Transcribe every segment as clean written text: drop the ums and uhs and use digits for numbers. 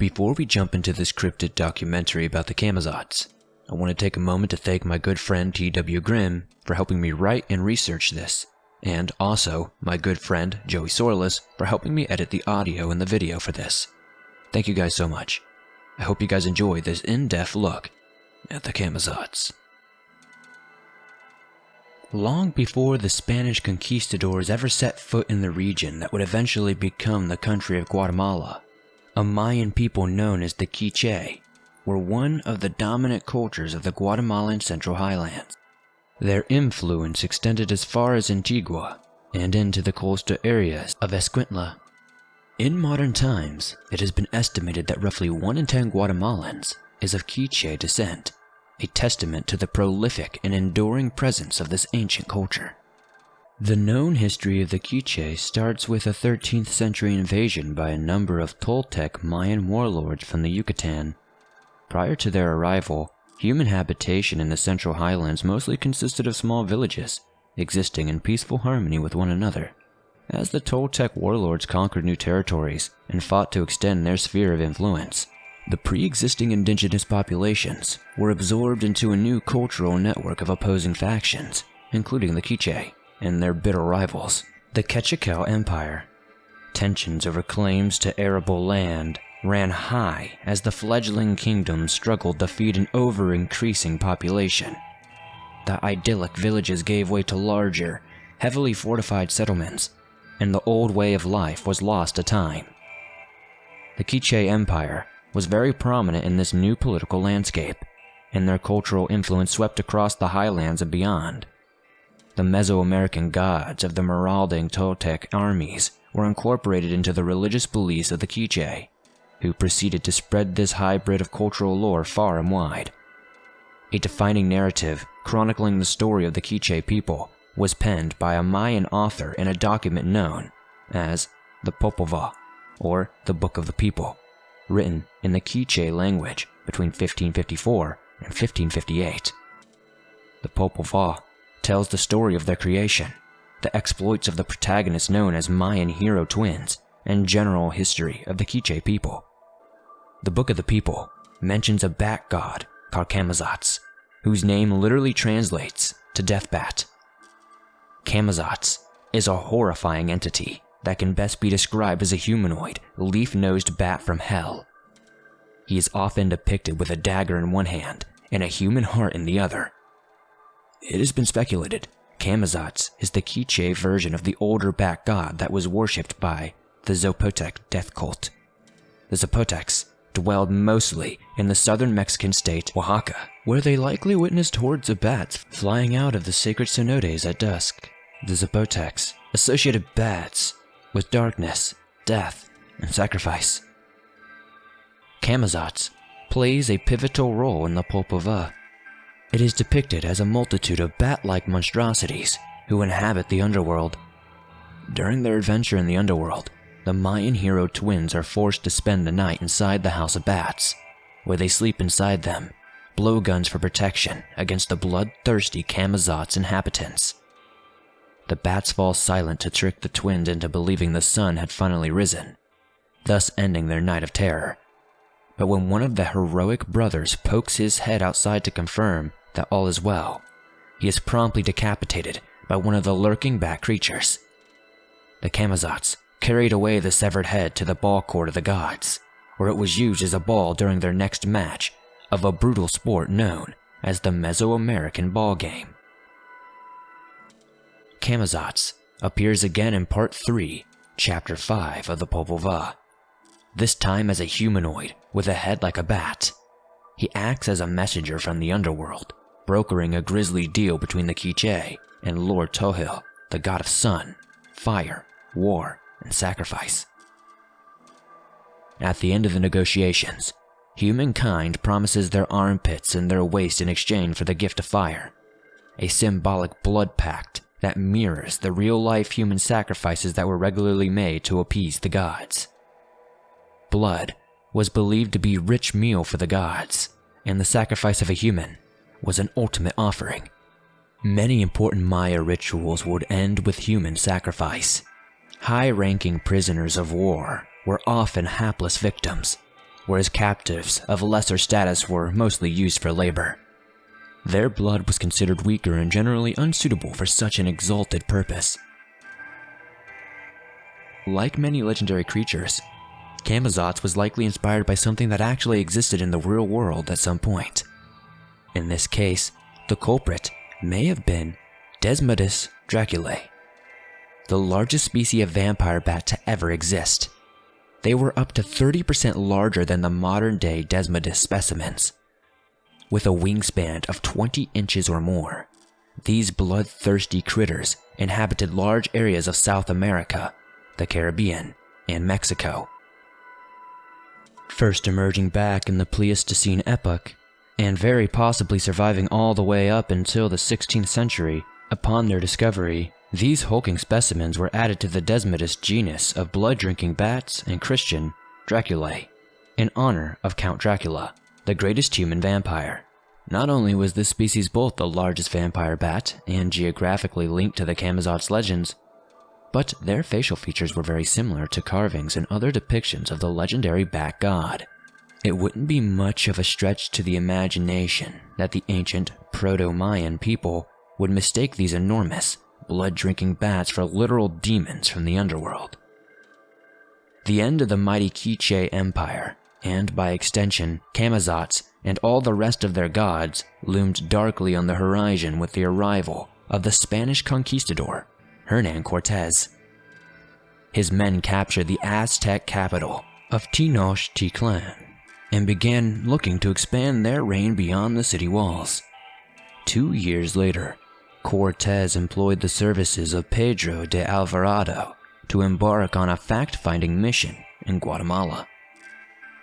Before we jump into this cryptid documentary about the Camazotz, I want to take a moment to thank my good friend T.W. Grimm for helping me write and research this, and also my good friend Joey Sourlis for helping me edit the audio and the video for this. Thank you guys so much. I hope you guys enjoy this in-depth look at the Camazotz. Long before the Spanish conquistadors ever set foot in the region that would eventually become the country of Guatemala, a Mayan people known as the Quiche were one of the dominant cultures of the Guatemalan Central Highlands. Their influence extended as far as Antigua and into the coastal areas of Escuintla. In modern times, it has been estimated that roughly 1 in 10 Guatemalans is of Quiche descent, a testament to the prolific and enduring presence of this ancient culture. The known history of the Quiche starts with a 13th century invasion by a number of Toltec Mayan warlords from the Yucatan. Prior to their arrival, human habitation in the Central Highlands mostly consisted of small villages, existing in peaceful harmony with one another. As the Toltec warlords conquered new territories and fought to extend their sphere of influence, the pre-existing indigenous populations were absorbed into a new cultural network of opposing factions, including the Quiche and their bitter rivals, the Quetzalcoatl Empire. Tensions over claims to arable land ran high as the fledgling kingdom struggled to feed an ever-increasing population. The idyllic villages gave way to larger, heavily fortified settlements, and the old way of life was lost to time. The Quiche Empire was very prominent in this new political landscape, and their cultural influence swept across the highlands and beyond. The Mesoamerican gods of the marauding Toltec armies were incorporated into the religious beliefs of the Quiche, who proceeded to spread this hybrid of cultural lore far and wide. A defining narrative chronicling the story of the Quiche people was penned by a Mayan author in a document known as the Popol Vuh, or the Book of the People, written in the Quiche language between 1554 and 1558. The Popol Vuh tells the story of their creation, the exploits of the protagonists known as Mayan hero twins, and general history of the Quiche people. The Book of the People mentions a bat god called Camazotz, whose name literally translates to Death Bat. Camazotz is a horrifying entity that can best be described as a humanoid, leaf-nosed bat from hell. He is often depicted with a dagger in one hand and a human heart in the other. It has been speculated Camazotz is the Quiche version of the older bat god that was worshipped by the Zapotec death cult. The Zapotecs dwelled mostly in the southern Mexican state Oaxaca, where they likely witnessed hordes of bats flying out of the sacred cenotes at dusk. The Zapotecs associated bats with darkness, death, and sacrifice. Camazotz plays a pivotal role in the Popol Vuh. It is depicted as a multitude of bat-like monstrosities who inhabit the underworld. During their adventure in the underworld, the Mayan hero twins are forced to spend the night inside the House of Bats, where they sleep inside them, blowguns for protection against the bloodthirsty Camazotz inhabitants. The bats fall silent to trick the twins into believing the sun had finally risen, thus ending their night of terror. But when one of the heroic brothers pokes his head outside to confirm that all is well, he is promptly decapitated by one of the lurking bat creatures. The Camazotz carried away the severed head to the ball court of the gods, where it was used as a ball during their next match of a brutal sport known as the Mesoamerican ball game. Camazotz appears again in Part 3, Chapter 5 of the Popol Vuh, this time as a humanoid with a head like a bat. He acts as a messenger from the underworld, brokering a grisly deal between the Quiche and Lord Tohil, the god of sun, fire, war, and sacrifice. At the end of the negotiations, humankind promises their armpits and their waist in exchange for the gift of fire, a symbolic blood pact that mirrors the real-life human sacrifices that were regularly made to appease the gods. Blood was believed to be rich meal for the gods, and the sacrifice of a human was an ultimate offering. Many important Maya rituals would end with human sacrifice. High-ranking prisoners of war were often hapless victims, whereas captives of lesser status were mostly used for labor. Their blood was considered weaker and generally unsuitable for such an exalted purpose. Like many legendary creatures, Camazotz was likely inspired by something that actually existed in the real world at some point. In this case, the culprit may have been Desmodus draculae, the largest species of vampire bat to ever exist. They were up to 30% larger than the modern-day Desmodus specimens. With a wingspan of 20 inches or more, these bloodthirsty critters inhabited large areas of South America, the Caribbean, and Mexico. First emerging back in the Pleistocene epoch, and very possibly surviving all the way up until the 16th century, upon their discovery, these hulking specimens were added to the Desmodus genus of blood-drinking bats and Christian Draculae, in honor of Count Dracula, the greatest human vampire. Not only was this species both the largest vampire bat and geographically linked to the Camazotz legends, but their facial features were very similar to carvings and other depictions of the legendary bat god. It wouldn't be much of a stretch to the imagination that the ancient Proto-Mayan people would mistake these enormous, blood-drinking bats for literal demons from the underworld. The end of the mighty Quiche Empire, and by extension, Camazotz and all the rest of their gods, loomed darkly on the horizon with the arrival of the Spanish conquistador, Hernan Cortez. His men captured the Aztec capital of Tenochtitlan and began looking to expand their reign beyond the city walls. 2 years later, Cortez employed the services of Pedro de Alvarado to embark on a fact-finding mission in Guatemala.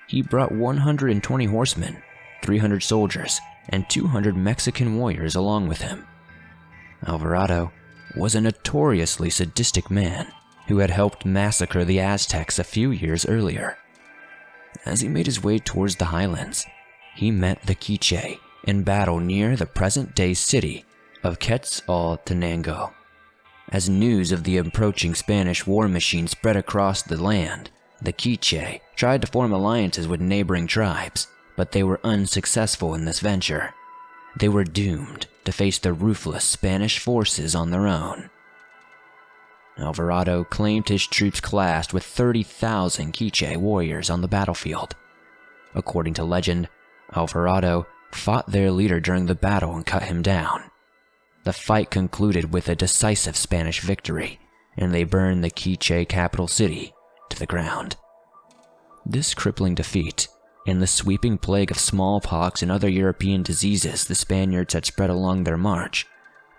He brought 120 horsemen, 300 soldiers, and 200 Mexican warriors along with him. Alvarado was a notoriously sadistic man who had helped massacre the Aztecs a few years earlier. As he made his way towards the highlands, he met the Quiche in battle near the present-day city of Quetzaltenango. As news of the approaching Spanish war machine spread across the land, the Quiche tried to form alliances with neighboring tribes, but they were unsuccessful in this venture. They were doomed to face the ruthless Spanish forces on their own. Alvarado claimed his troops clashed with 30,000 Quiche warriors on the battlefield. According to legend, Alvarado fought their leader during the battle and cut him down. The fight concluded with a decisive Spanish victory, and they burned the Quiche capital city to the ground. This crippling defeat, and the sweeping plague of smallpox and other European diseases the Spaniards had spread along their march,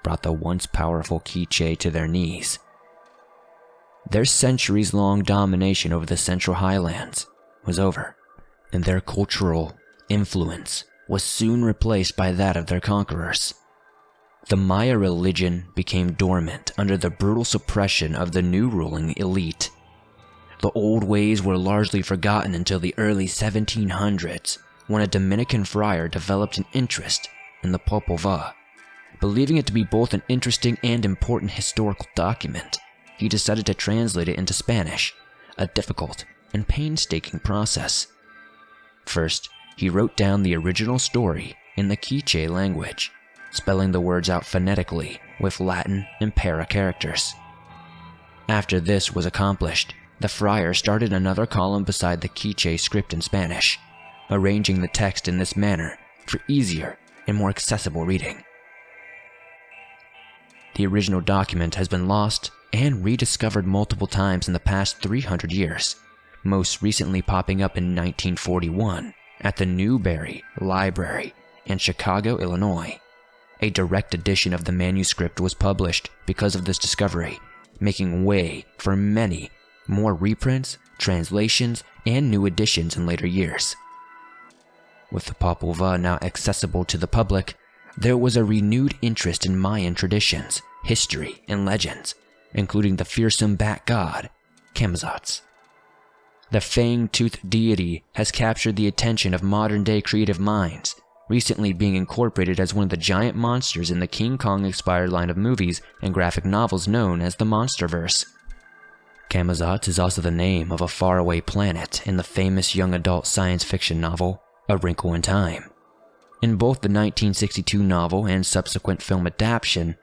brought the once powerful Quiche to their knees. Their centuries-long domination over the Central Highlands was over, and their cultural influence was soon replaced by that of their conquerors. The Maya religion became dormant under the brutal suppression of the new ruling elite. The old ways were largely forgotten until the early 1700s, when a Dominican friar developed an interest in the Popol Vuh. Believing it to be both an interesting and important historical document, he decided to translate it into Spanish, a difficult and painstaking process. First, he wrote down the original story in the Quiche language, spelling the words out phonetically with Latin and para characters. After this was accomplished, the friar started another column beside the Quiche script in Spanish, arranging the text in this manner for easier and more accessible reading. The original document has been lost and rediscovered multiple times in the past 300 years, most recently popping up in 1941 at the Newberry Library in Chicago, Illinois. A direct edition of the manuscript was published because of this discovery, making way for many more reprints, translations, and new editions in later years. With the Popol Vuh now accessible to the public, there was a renewed interest in Mayan traditions, history, and legends, including the fearsome bat god, Camazotz. The fang-toothed deity has captured the attention of modern-day creative minds, recently being incorporated as one of the giant monsters in the King Kong-inspired line of movies and graphic novels known as the Monsterverse. Camazotz is also the name of a faraway planet in the famous young adult science fiction novel, A Wrinkle in Time. In both the 1962 novel and subsequent film adaptation,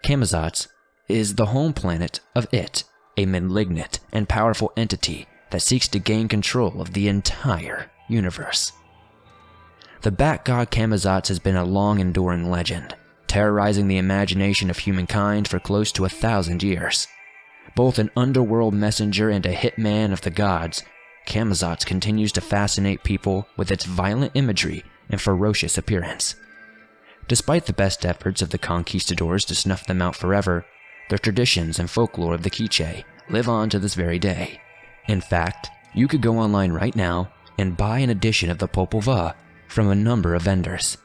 Camazotz is the home planet of It, a malignant and powerful entity that seeks to gain control of the entire universe. The bat god Camazotz has been a long-enduring legend, terrorizing the imagination of humankind for close to 1,000 years. Both an underworld messenger and a hitman of the gods, Camazotz continues to fascinate people with its violent imagery and ferocious appearance. Despite the best efforts of the conquistadors to snuff them out forever, the traditions and folklore of the Quiche live on to this very day. In fact, you could go online right now and buy an edition of the Popol Vuh from a number of vendors.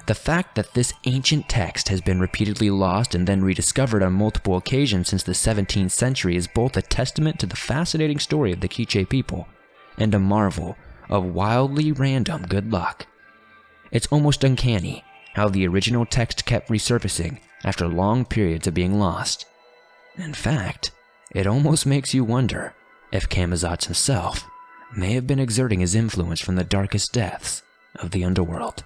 The fact that this ancient text has been repeatedly lost and then rediscovered on multiple occasions since the 17th century is both a testament to the fascinating story of the Quiche people and a marvel of wildly random good luck. It's almost uncanny how the original text kept resurfacing after long periods of being lost. In fact, it almost makes you wonder if Camazotz himself may have been exerting his influence from the darkest depths of the underworld.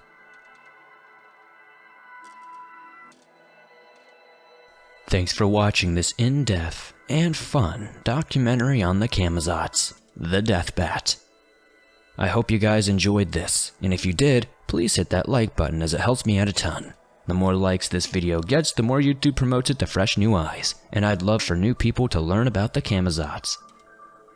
Thanks for watching this in-depth and fun documentary on the Camazotz, the Death Bat. I hope you guys enjoyed this, and if you did, please hit that like button as it helps me out a ton. The more likes this video gets, the more YouTube promotes it to fresh new eyes, and I'd love for new people to learn about the Camazotz.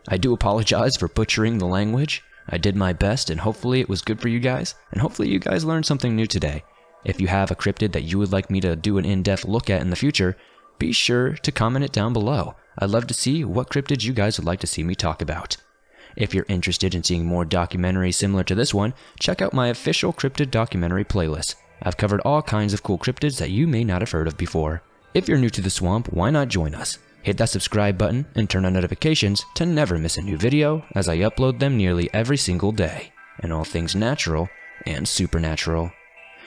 I do apologize for butchering the language. I did my best, and hopefully it was good for you guys, and hopefully you guys learned something new today. If you have a cryptid that you would like me to do an in-depth look at in the future, be sure to comment it down below. I'd love to see what cryptids you guys would like to see me talk about. If you're interested in seeing more documentaries similar to this one, check out my official cryptid documentary playlist. I've covered all kinds of cool cryptids that you may not have heard of before. If you're new to the swamp, why not join us? Hit that subscribe button and turn on notifications to never miss a new video, as I upload them nearly every single day, and all things natural and supernatural.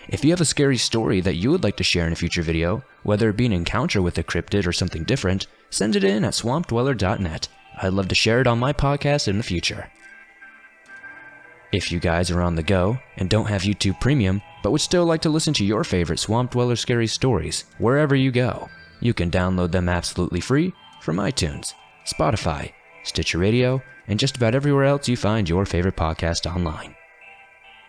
If you have a scary story that you would like to share in a future video, whether it be an encounter with a cryptid or something different, send it in at swampdweller.net. I'd love to share it on my podcast in the future. If you guys are on the go and don't have YouTube Premium, but would still like to listen to your favorite Swamp Dweller scary stories wherever you go, you can download them absolutely free from iTunes, Spotify, Stitcher Radio, and just about everywhere else you find your favorite podcast online.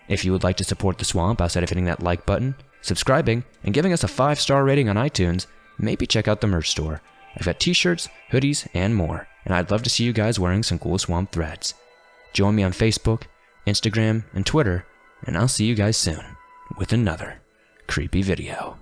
If you would like to support the swamp outside of hitting that like button, subscribing, and giving us a 5-star rating on iTunes, maybe check out the merch store. I've got t-shirts, hoodies, and more, and I'd love to see you guys wearing some cool swamp threads. Join me on Facebook, Instagram, and Twitter, and I'll see you guys soon with another creepy video.